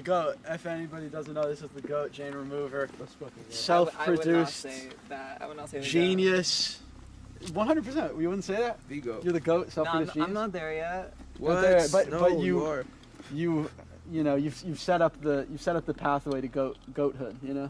GOAT. If anybody doesn't know, this is the GOAT, Jane Remover. Let's fucking go. Self-produced. I would not say that. I would not say the Genius. 100%. You wouldn't say that? The GOAT. You're the GOAT, GOAT. self-produced No, I'm genius? not there yet. What? there, but you are. You know, you've set up the pathway to goathood, you know?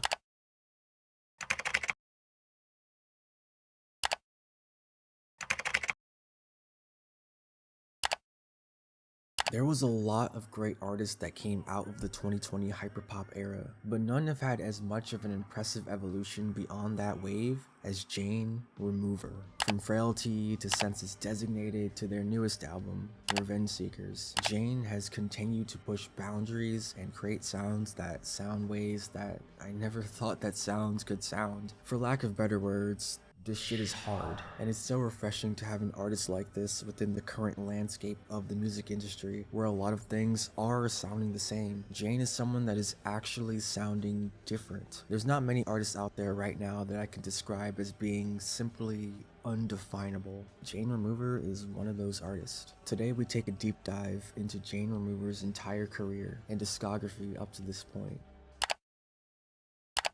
There was a lot of great artists that came out of the 2020 hyperpop era, but none have had as much of an impressive evolution beyond that wave as Jane Remover. From Frailty to Census Designated to their newest album, Revenge Seekers, Jane has continued to push boundaries and create sounds that sound ways that I never thought that sounds could sound. For lack of better words, this shit is hard, and it's so refreshing to have an artist like this within the current landscape of the music industry where a lot of things are sounding the same. Jane is someone that is actually sounding different. There's not many artists out there right now that I can describe as being simply undefinable. Jane Remover is one of those artists. Today we take a deep dive into Jane Remover's entire career and discography up to this point.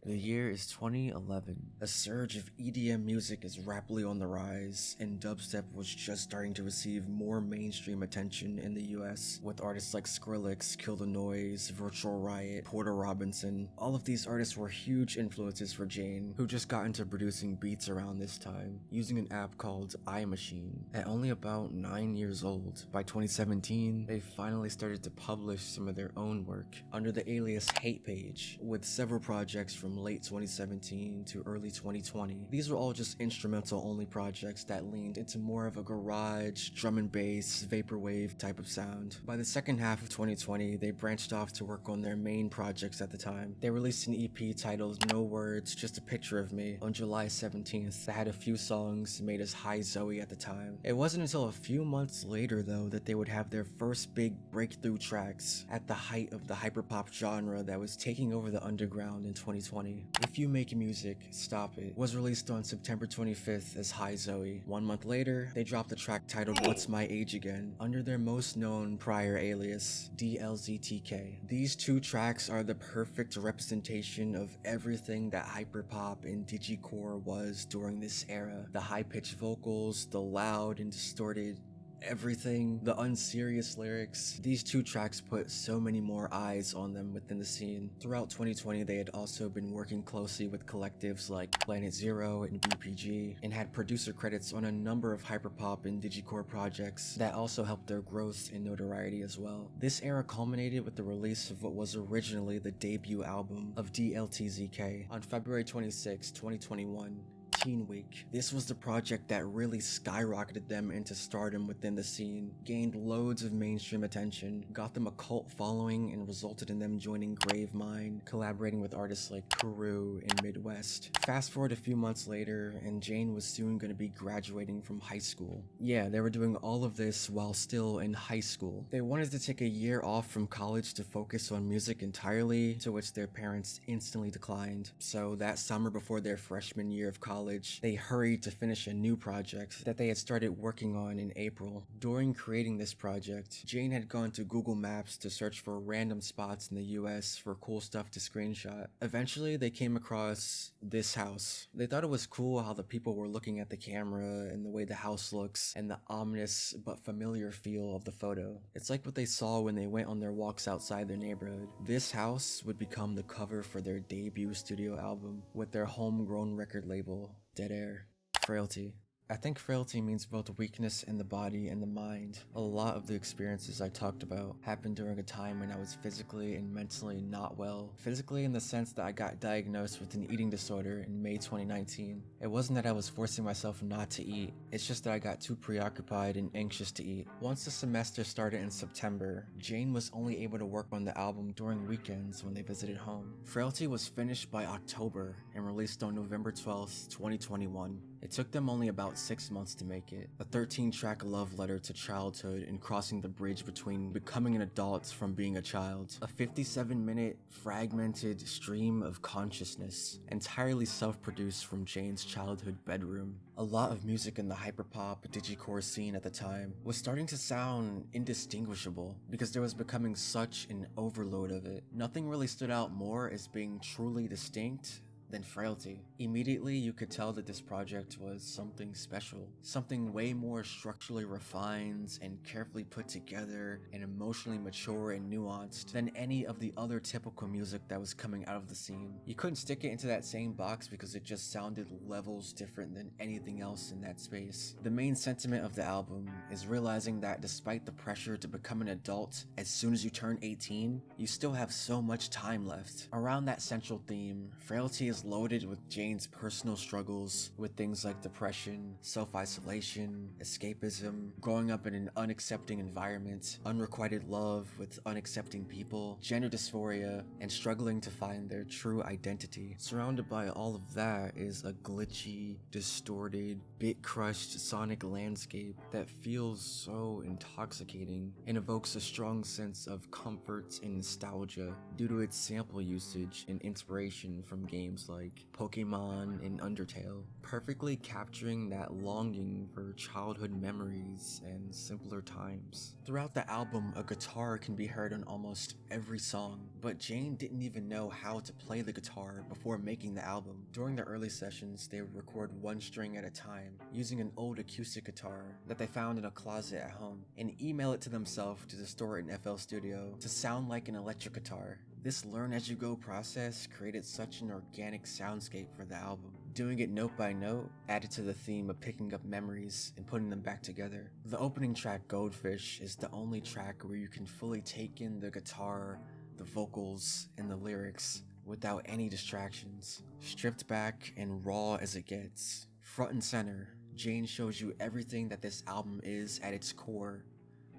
The year is 2011. A surge of EDM music is rapidly on the rise, and dubstep was just starting to receive more mainstream attention in the US, with artists like Skrillex, Kill the Noise, Virtual Riot, Porter Robinson. All of these artists were huge influences for Jane, who just got into producing beats around this time, using an app called iMachine. At only about 9 years old, by 2017, they finally started to publish some of their own work under the alias Hate Page, with several projects from late 2017 to early 2020. These were all just instrumental only projects that leaned into more of a garage, drum and bass, vaporwave type of sound. By the second half of 2020, they branched off to work on their main projects at the time. They released an EP titled No Words, Just a Picture of Me on July 17th that had a few songs made as High Zoe at the time. It wasn't until a few months later though that they would have their first big breakthrough tracks at the height of the hyperpop genre that was taking over the underground in 2020. If You Make Music, Stop It was released on September 25th as High Zoe. 1 month later, they dropped a track titled What's My Age Again under their most known prior alias, DLZTK. These two tracks are the perfect representation of everything that hyperpop and digicore was during this era. The high-pitched vocals, the loud and distorted everything, the unserious lyrics. These two tracks put so many more eyes on them within the scene. Throughout 2020, they had also been working closely with collectives like Planet Zero and BPG, and had producer credits on a number of hyperpop and digicore projects that also helped their growth and notoriety as well. This era culminated with the release of what was originally the debut album of DLTZK on February 26, 2021. Teen Week. This was the project that really skyrocketed them into stardom within the scene, gained loads of mainstream attention, got them a cult following, and resulted in them joining Gravemind, collaborating with artists like Kuru and Midwest. Fast forward a few months later, and Jane was soon going to be graduating from high school. Yeah, they were doing all of this while still in high school. They wanted to take a year off from college to focus on music entirely, to which their parents instantly declined. So that summer before their freshman year of college, they hurried to finish a new project that they had started working on in April. During creating this project, Jane had gone to Google Maps to search for random spots in the US for cool stuff to screenshot. Eventually, they came across this house. They thought it was cool how the people were looking at the camera and the way the house looks and the ominous but familiar feel of the photo. It's like what they saw when they went on their walks outside their neighborhood. This house would become the cover for their debut studio album with their homegrown record label, Dead Air. Frailty. I think frailty means both weakness in the body and the mind. A lot of the experiences I talked about happened during a time when I was physically and mentally not well. Physically in the sense that I got diagnosed with an eating disorder in May 2019. It wasn't that I was forcing myself not to eat, it's just that I got too preoccupied and anxious to eat. Once the semester started in September, Jane was only able to work on the album during weekends when they visited home. Frailty was finished by October and released on November 12th, 2021. It took them only about 6 months to make it, a 13-track love letter to childhood and crossing the bridge between becoming an adult from being a child. A 57-minute, fragmented stream of consciousness, entirely self-produced from Jane's childhood bedroom. A lot of music in the hyperpop, digicore scene at the time was starting to sound indistinguishable because there was becoming such an overload of it. Nothing really stood out more as being truly distinct than Frailty. Immediately, you could tell that this project was something special, something way more structurally refined and carefully put together and emotionally mature and nuanced than any of the other typical music that was coming out of the scene. You couldn't stick it into that same box because it just sounded levels different than anything else in that space. The main sentiment of the album is realizing that despite the pressure to become an adult as soon as you turn 18, you still have so much time left. Around that central theme, Frailty is loaded with Jane's personal struggles with things like depression, self-isolation, escapism, growing up in an unaccepting environment, unrequited love with unaccepting people, gender dysphoria, and struggling to find their true identity. Surrounded by all of that is a glitchy, distorted, bit-crushed sonic landscape that feels so intoxicating and evokes a strong sense of comfort and nostalgia due to its sample usage and inspiration from games like Pokemon and Undertale, perfectly capturing that longing for childhood memories and simpler times. Throughout the album, a guitar can be heard on almost every song, but Jane didn't even know how to play the guitar before making the album. During the early sessions, they would record one string at a time, using an old acoustic guitar that they found in a closet at home, and email it to themselves to store it in FL Studio to sound like an electric guitar. This learn-as-you-go process created such an organic soundscape for the album. Doing it note by note added to the theme of picking up memories and putting them back together. The opening track, Goldfish, is the only track where you can fully take in the guitar, the vocals, and the lyrics without any distractions. Stripped back and raw as it gets. Front and center, Jane shows you everything that this album is at its core.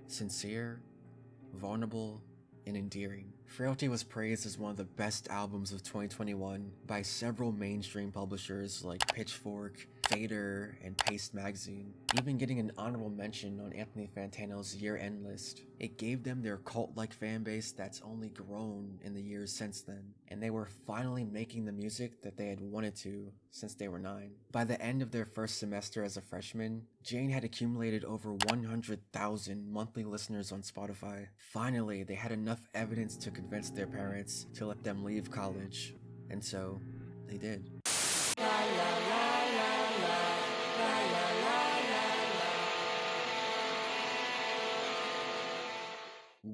Sincere, vulnerable, and endearing. Frailty was praised as one of the best albums of 2021 by several mainstream publishers like Pitchfork, Fader, and Paste Magazine, even getting an honorable mention on Anthony Fantano's year-end list. It gave them their cult-like fanbase that's only grown in the years since then, and they were finally making the music that they had wanted to since they were 9. By the end of their first semester as a freshman, Jane had accumulated over 100,000 monthly listeners on Spotify. Finally, they had enough evidence to convince their parents to let them leave college, and so they did.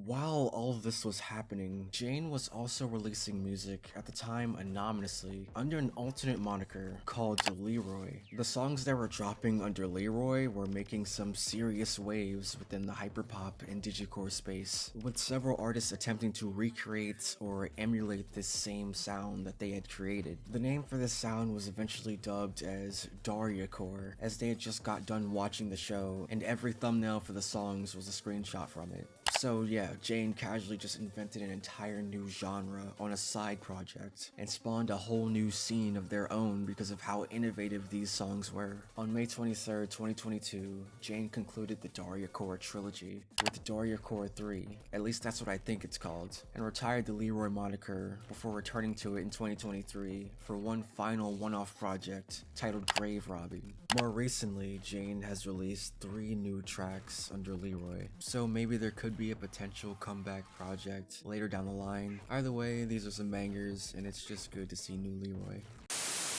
While all of this was happening, Jane was also releasing music at the time anonymously under an alternate moniker called Leroy. The songs that were dropping under Leroy were making some serious waves within the hyperpop and digicore space, with several artists attempting to recreate or emulate this same sound that they had created. The name for this sound was eventually dubbed as Daria, as they had just got done watching the show, and every thumbnail for the songs was a screenshot from it. So yeah, Jane casually just invented an entire new genre on a side project and spawned a whole new scene of their own because of how innovative these songs were. On May 23rd, 2022, Jane concluded the Daria trilogy with Daria 3, at least that's what I think it's called, and retired the Leroy moniker before returning to it in 2023 for one final one-off project titled Grave Robbing. More recently, Jane has released 3 new tracks under Leroy, so maybe there could be a potential comeback project later down the line. Either way, these are some bangers, and it's just good to see new Leroy.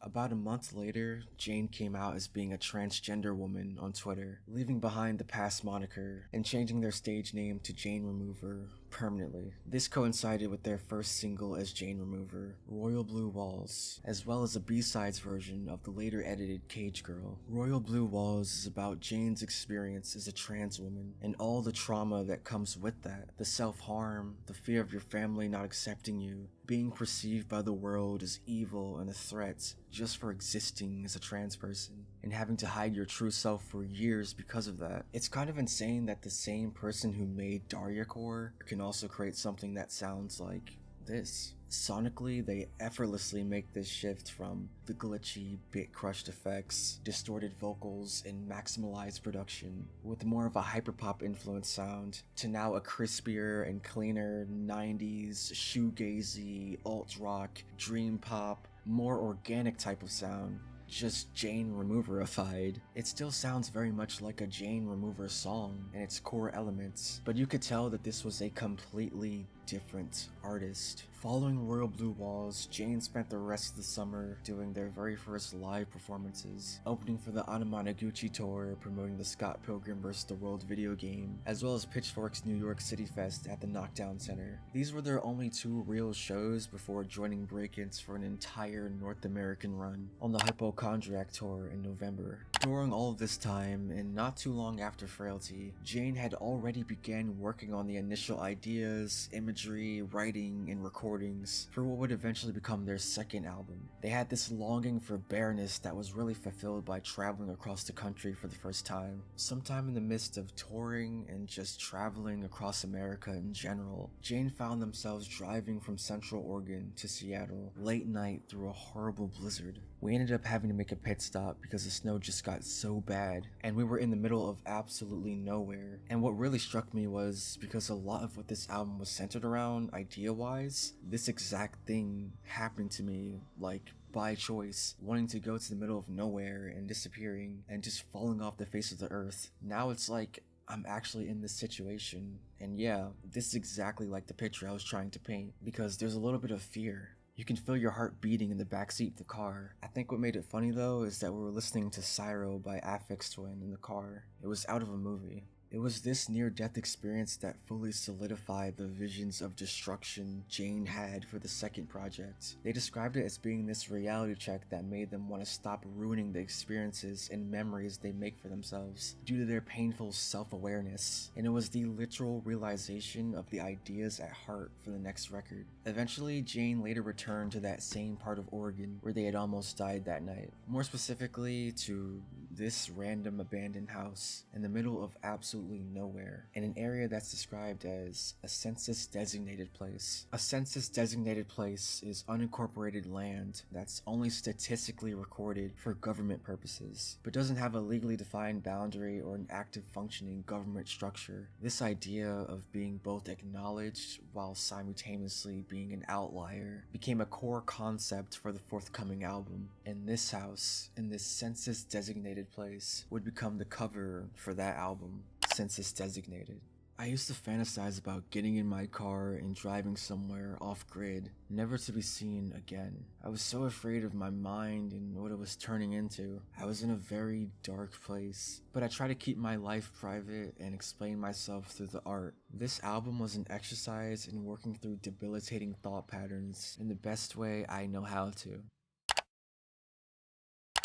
About a month later, Jane came out as being a transgender woman on Twitter, leaving behind the past moniker and changing their stage name to Jane Remover permanently. This coincided with their first single as Jane Remover, Royal Blue Walls, as well as a B-sides version of the later edited Cage Girl. Royal Blue Walls is about Jane's experience as a trans woman and all the trauma that comes with that. The self-harm, the fear of your family not accepting you, being perceived by the world as evil and a threat just for existing as a trans person, and having to hide your true self for years because of that. It's kind of insane that the same person who made Daria can also create something that sounds like this. Sonically, they effortlessly make this shift from the glitchy, bit-crushed effects, distorted vocals, and maximalized production, with more of a hyperpop influenced sound, to now a crispier and cleaner 90s, shoegazy, alt-rock, dream pop, more organic type of sound. Just Jane Removerified. It still sounds very much like a Jane Remover song in its core elements, but you could tell that this was a completely different artist. Following Royal Blue Walls, Jane spent the rest of the summer doing their very first live performances, opening for the Anamanaguchi tour, promoting the Scott Pilgrim vs. the World video game, as well as Pitchfork's New York City Fest at the Knockdown Center. These were their only 2 real shows before joining Break-Ins for an entire North American run on the Hypochondriac tour in November. During all of this time, and not too long after Frailty, Jane had already began working on the initial ideas, imagery, writing, and recordings for what would eventually become their second album. They had this longing for bareness that was really fulfilled by traveling across the country for the first time. Sometime in the midst of touring and just traveling across America in general, Jane found themselves driving from Central Oregon to Seattle late night through a horrible blizzard. We ended up having to make a pit stop because the snow just got so bad, and we were in the middle of absolutely nowhere. And what really struck me was, because a lot of what this album was centered around idea-wise, this exact thing happened to me, like, by choice, wanting to go to the middle of nowhere and disappearing and just falling off the face of the earth. Now it's like I'm actually in this situation, and yeah, this is exactly like the picture I was trying to paint, because there's a little bit of fear. You can feel your heart beating in the backseat of the car. I think what made it funny though is that we were listening to Cyro by Aphex Twin in the car. It was out of a movie. It was this near-death experience that fully solidified the visions of destruction Jane had for the second project. They described it as being this reality check that made them want to stop ruining the experiences and memories they make for themselves due to their painful self-awareness, and it was the literal realization of the ideas at heart for the next record. Eventually, Jane later returned to that same part of Oregon where they had almost died that night. More specifically, to this random abandoned house in the middle of absolutely nowhere, in an area that's described as a census designated place. A census designated place is unincorporated land that's only statistically recorded for government purposes, but doesn't have a legally defined boundary or an active functioning government structure. This idea of being both acknowledged while simultaneously being an outlier became a core concept for the forthcoming album, and this house, in this census designated place, would become the cover for that album, Census Designated. I used to fantasize about getting in my car and driving somewhere off-grid, never to be seen again. I was so afraid of my mind and what it was turning into. I was in a very dark place, but I try to keep my life private and explain myself through the art. This album was an exercise in working through debilitating thought patterns in the best way I know how to.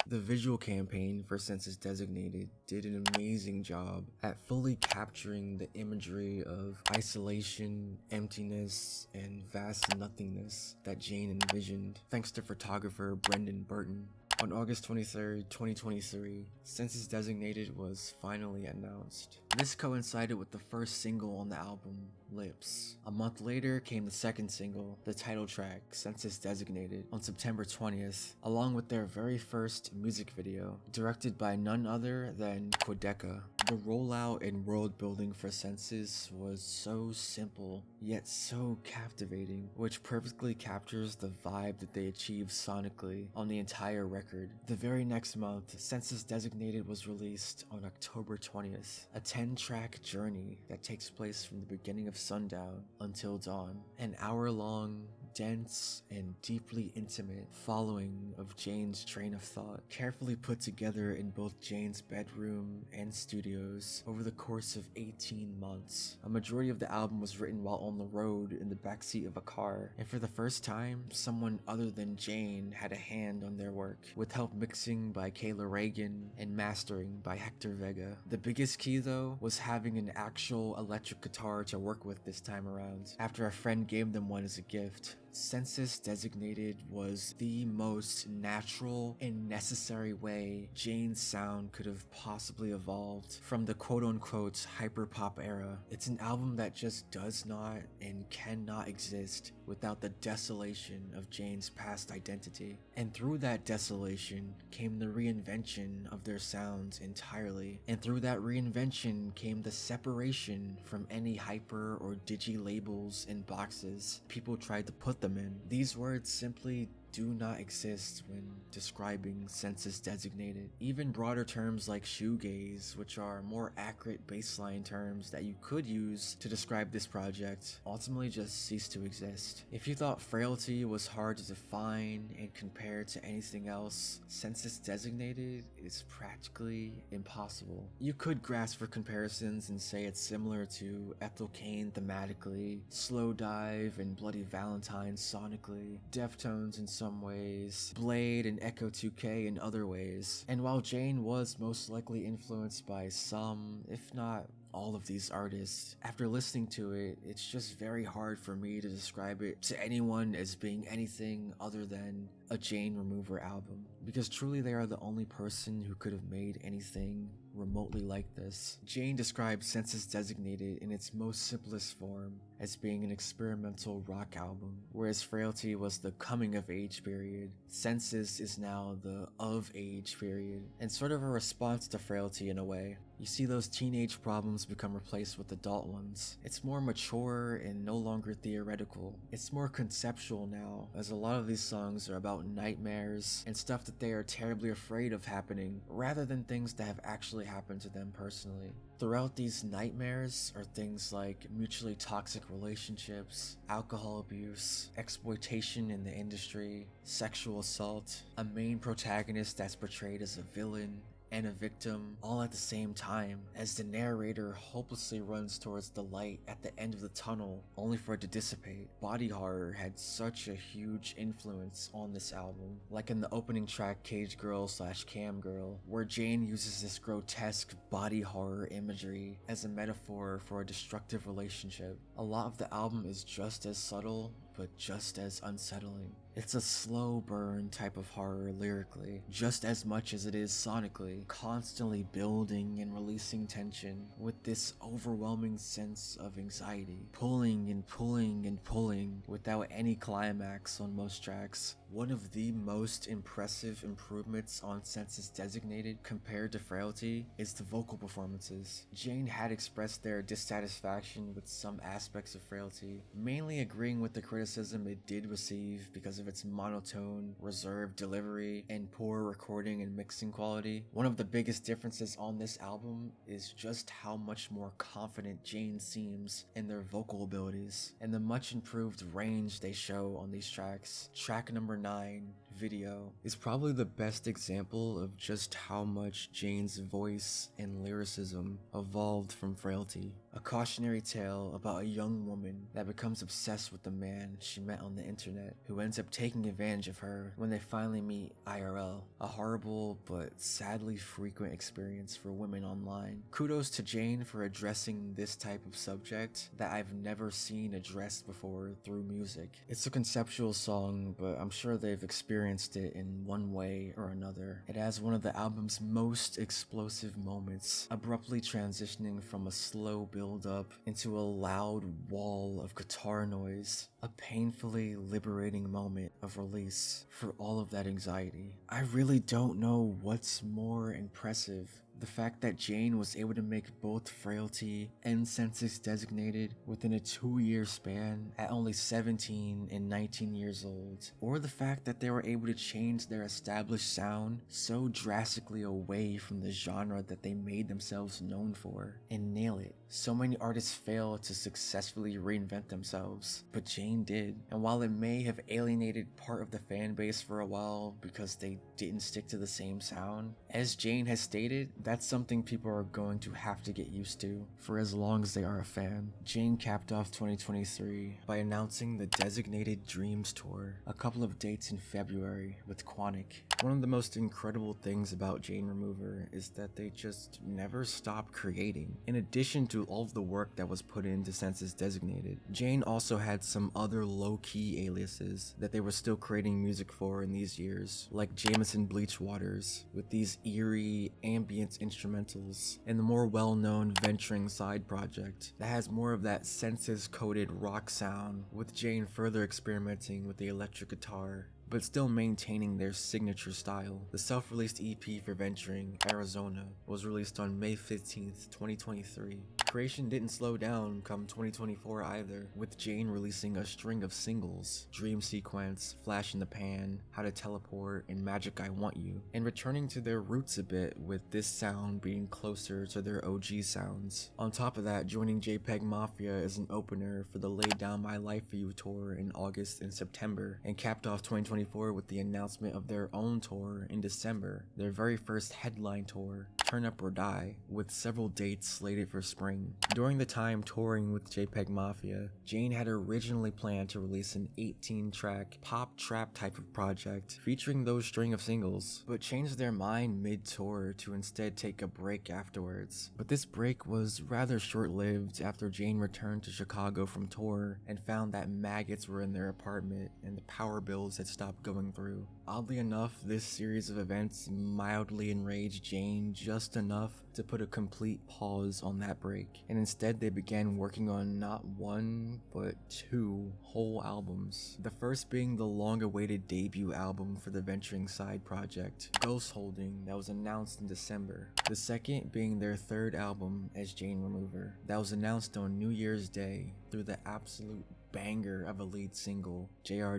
The visual campaign for Census Designated did an amazing job at fully capturing the imagery of isolation, emptiness, and vast nothingness that Jane envisioned, thanks to photographer Brendan Burton. On August 23rd, 2023, Census Designated was finally announced. This coincided with the first single on the album, Lips. A month later came the second single, the title track, Census Designated, on September 20th, along with their very first music video, directed by none other than Quedeca. The rollout and world building for Census was so simple, yet so captivating, which perfectly captures the vibe that they achieved sonically on the entire record. The very next month, Census Designated was released on October 20th, a 10-track journey that takes place from the beginning of sundown until dawn. An hour-long, dense, and deeply intimate following of Jane's train of thought, carefully put together in both Jane's bedroom and studios over the course of 18 months. A majority of the album was written while on the road in the backseat of a car, and for the first time, someone other than Jane had a hand on their work, with help mixing by Kayla Reagan and mastering by Hector Vega. The biggest key though was having an actual electric guitar to work with this time around, after a friend gave them one as a gift. Census Designated was the most natural and necessary way Jane's sound could have possibly evolved from the quote-unquote hyperpop era. It's an album that just does not and cannot exist without the desolation of Jane's past identity. And through that desolation came the reinvention of their sounds entirely. And through that reinvention came the separation from any hyper or digi labels and boxes people tried to put them in. These words simply do not exist when describing Census designated. Even broader terms like shoegaze, which are more accurate baseline terms that you could use to describe this project, ultimately just cease to exist. If you thought Frailty was hard to define and compare to anything else, Census designated is practically impossible. You could grasp for comparisons and say it's similar to Ethel Cain thematically, Slow Dive and Bloody Valentine sonically, Deftones in some ways, Blade and Echo 2K in other ways. And while Jane was most likely influenced by some, if not all of these artists, after listening to it, it's just very hard for me to describe it to anyone as being anything other than a Jane Remover album, because truly they are the only person who could have made anything remotely like this. Jane describes Census Designated in its most simplest form as being an experimental rock album, whereas Frailty was the coming of age period. Census is now the of age period, and sort of a response to Frailty in a way. You see those teenage problems become replaced with adult ones. It's more mature and no longer theoretical. It's more conceptual now, as a lot of these songs are about nightmares and stuff that they are terribly afraid of happening, rather than things that have actually happened to them personally. Throughout these nightmares are things like mutually toxic relationships, alcohol abuse, exploitation in the industry, sexual assault, a main protagonist that's portrayed as a villain, and a victim all at the same time, as the narrator hopelessly runs towards the light at the end of the tunnel only for it to dissipate. Body horror had such a huge influence on this album, like in the opening track Cage Girl / Cam Girl, where Jane uses this grotesque body horror imagery as a metaphor for a destructive relationship. A lot of the album is just as subtle, but just as unsettling. It's a slow burn type of horror lyrically, just as much as it is sonically, constantly building and releasing tension with this overwhelming sense of anxiety, pulling and pulling and pulling without any climax on most tracks. One of the most impressive improvements on Census Designated compared to Frailty is the vocal performances. Jane had expressed their dissatisfaction with some aspects of Frailty, mainly agreeing with the criticism it did receive because of its monotone, reserved delivery, and poor recording and mixing quality. One of the biggest differences on this album is just how much more confident Jane seems in their vocal abilities, and the much improved range they show on these tracks. Track number 9, Video, is probably the best example of just how much Jane's voice and lyricism evolved from Frailty. A cautionary tale about a young woman that becomes obsessed with the man she met on the internet, who ends up taking advantage of her when they finally meet IRL. A horrible but sadly frequent experience for women online. Kudos to Jane for addressing this type of subject that I've never seen addressed before through music. It's a conceptual song, but I'm sure they've experienced it in one way or another. It has one of the album's most explosive moments, abruptly transitioning from a slow build-up into a loud wall of guitar noise, a painfully liberating moment of release for all of that anxiety. I really don't know what's more impressive. The fact that Jane was able to make both Frailty and Census Designated within a 2-year span at only 17 and 19 years old, or the fact that they were able to change their established sound so drastically away from the genre that they made themselves known for and nail it. So many artists fail to successfully reinvent themselves, but Jane did. And while it may have alienated part of the fan base for a while because they didn't stick to the same sound, as Jane has stated, that's something people are going to have to get used to for as long as they are a fan. Jane capped off 2023 by announcing the Designated Dreams Tour, a couple of dates in February with Quantic. One of the most incredible things about Jane Remover is that they just never stop creating. In addition to all of the work that was put into Census Designated, Jane also had some other low-key aliases that they were still creating music for in these years, like Jameson Bleach Waters, with these eerie, ambient its instrumentals, and the more well-known Venturing side project that has more of that Census-coded rock sound, with Jane further experimenting with the electric guitar, but still maintaining their signature style. The self-released EP for Venturing, Arizona, was released on May 15th, 2023. Creation didn't slow down come 2024 either, with Jane releasing a string of singles, Dream Sequence, Flash in the Pan, How to Teleport, and Magic I Want You, and returning to their roots a bit, with this sound being closer to their OG sounds. On top of that, joining JPEG Mafia as an opener for the Lay Down My Life for You tour in August and September, and capped off 2024 with the announcement of their own tour in December, their very first headline tour, Turn Up or Die, with several dates slated for spring. During the time touring with JPEG Mafia, Jane had originally planned to release an 18-track pop trap type of project featuring those string of singles, but changed their mind mid-tour to instead take a break afterwards. But this break was rather short-lived after Jane returned to Chicago from tour and found that maggots were in their apartment and the power bills had stopped going through. Oddly enough, this series of events mildly enraged Jane just enough to put a complete pause on that break, and instead they began working on not one, but two whole albums. The first being the long-awaited debut album for the Venturing side project, Ghost Holding, that was announced in December. The second being their third album as Jane Remover, that was announced on New Year's Day through the absolute banger of a lead single, JR,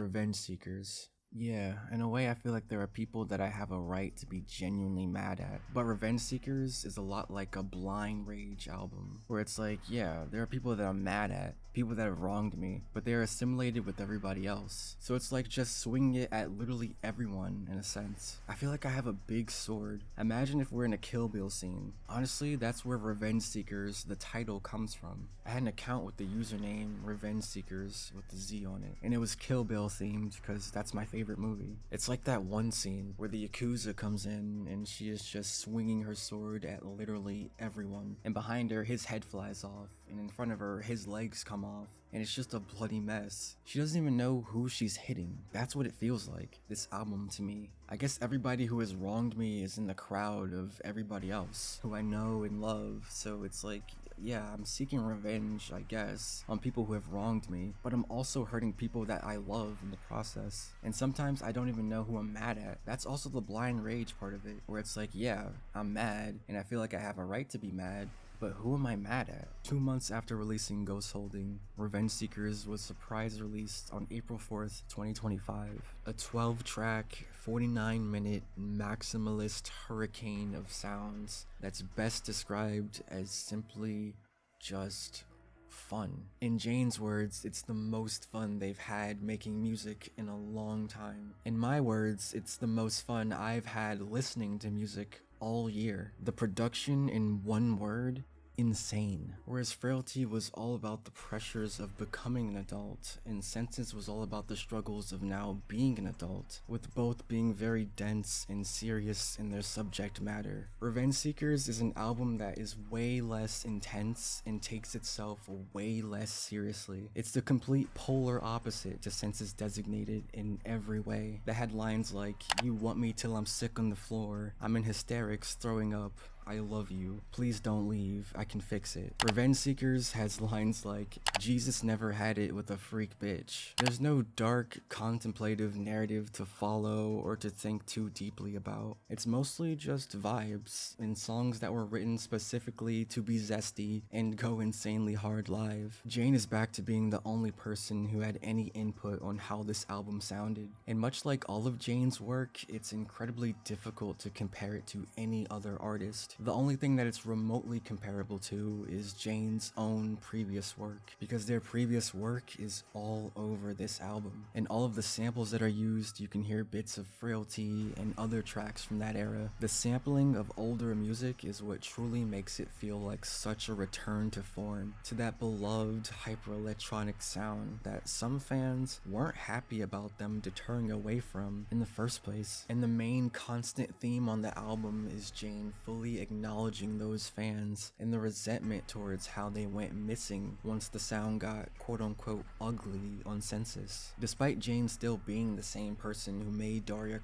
Revenge Seekers. Yeah, in a way I feel like there are people that I have a right to be genuinely mad at, but Revenge Seekers is a lot like a Blind Rage album, where it's like, yeah, there are people that I'm mad at, people that have wronged me, but they're assimilated with everybody else. So it's like just swinging it at literally everyone in a sense. I feel like I have a big sword. Imagine if we're in a Kill Bill scene. Honestly, that's where Revenge Seekers, the title, comes from. I had an account with the username Revenge Seekers with the Z on it, and it was Kill Bill themed because that's my favorite movie. It's like that one scene where the Yakuza comes in and she is just swinging her sword at literally everyone, and behind her his head flies off, and in front of her his legs come off, and it's just a bloody mess. She doesn't even know who she's hitting. That's what it feels like, this album to me. I guess everybody who has wronged me is in the crowd of everybody else who I know and love, so it's like, yeah, I'm seeking revenge, I guess, on people who have wronged me, but I'm also hurting people that I love in the process. And sometimes I don't even know who I'm mad at. That's also the blind rage part of it, where it's like, yeah, I'm mad, and I feel like I have a right to be mad, but who am I mad at? 2 months after releasing Ghost Holding, Revenge Seekers was surprise released on April 4th, 2025. A 12-track, 49-minute maximalist hurricane of sounds that's best described as simply just fun. In Jane's words, it's the most fun they've had making music in a long time. In my words, it's the most fun I've had listening to music all year. The production, in one word, insane. Whereas Frailty was all about the pressures of becoming an adult, and Census was all about the struggles of now being an adult, with both being very dense and serious in their subject matter. Revenge Seekers is an album that is way less intense and takes itself way less seriously. It's the complete polar opposite to Census Designated in every way. That had lines like, "You want me till I'm sick on the floor, I'm in hysterics throwing up, I love you, please don't leave, I can fix it." Revenge Seekers has lines like, "Jesus never had it with a freak bitch." There's no dark, contemplative narrative to follow or to think too deeply about. It's mostly just vibes and songs that were written specifically to be zesty and go insanely hard live. Jane is back to being the only person who had any input on how this album sounded. And much like all of Jane's work, it's incredibly difficult to compare it to any other artist. The only thing that it's remotely comparable to is Jane's own previous work, because their previous work is all over this album. And all of the samples that are used, you can hear bits of Frailty and other tracks from that era. The sampling of older music is what truly makes it feel like such a return to form, to that beloved hyper-electronic sound that some fans weren't happy about them deterring away from in the first place. And the main constant theme on the album is Jane fully acknowledging those fans and the resentment towards how they went missing once the sound got quote-unquote ugly on Census. Despite Jane still being the same person who made Daria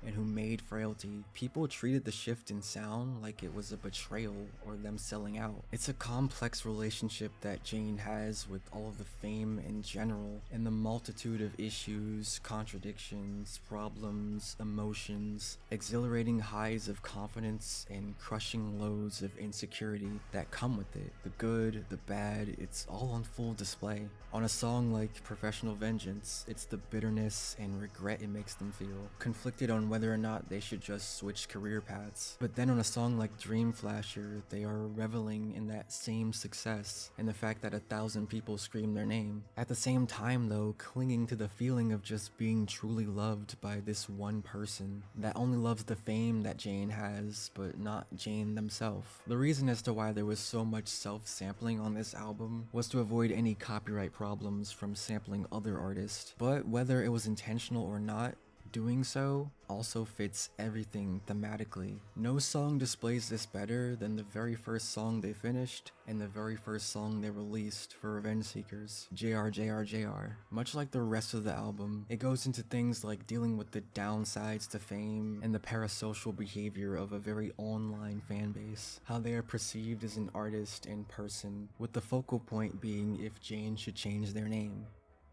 and who made Frailty, people treated the shift in sound like it was a betrayal or them selling out. It's a complex relationship that Jane has with all of the fame in general, and the multitude of issues, contradictions, problems, emotions, exhilarating highs of confidence, and crushing lows of insecurity that come with it. The good, the bad, it's all on full display. On a song like Professional Vengeance, it's the bitterness and regret it makes them feel, conflicted on whether or not they should just switch career paths. But then on a song like Dream Flasher, they are reveling in that same success and the fact that 1,000 people scream their name. At the same time though, clinging to the feeling of just being truly loved by this one person that only loves the fame that Jane has, but not Jane themselves. The reason as to why there was so much self-sampling on this album was to avoid any copyright problems from sampling other artists, but whether it was intentional or not, doing so also fits everything thematically. No song displays this better than the very first song they finished and the very first song they released for Revenge Seekers, JR. Much like the rest of the album, it goes into things like dealing with the downsides to fame and the parasocial behavior of a very online fan base, how they are perceived as an artist and person, with the focal point being if Jane should change their name.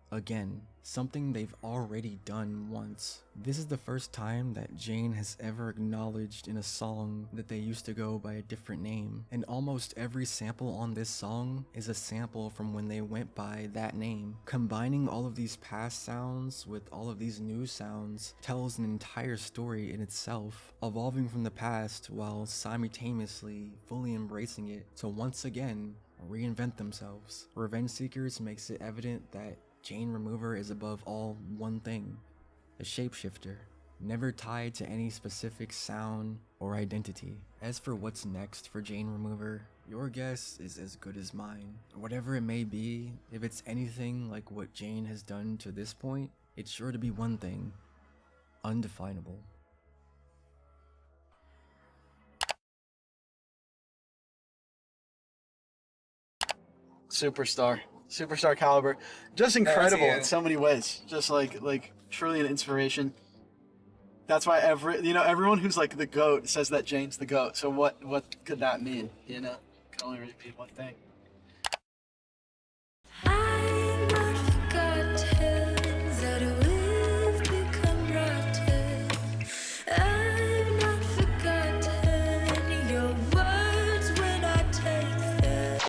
Again, something they've already done once. This is the first time that Jane has ever acknowledged in a song that they used to go by a different name, and almost every sample on this song is a sample from when they went by that name. Combining all of these past sounds with all of these new sounds tells an entire story in itself, evolving from the past while simultaneously fully embracing it to once again reinvent themselves. Revenge Seekers makes it evident that Jane Remover is above all one thing: a shapeshifter, never tied to any specific sound or identity. As for what's next for Jane Remover, your guess is as good as mine. Whatever it may be, if it's anything like what Jane has done to this point, it's sure to be one thing: undefinable. Superstar caliber, just incredible you. in so many ways, just like truly an inspiration. That's why everyone who's like the GOAT says that Jane's the GOAT. So what could that mean? Can only really mean one thing.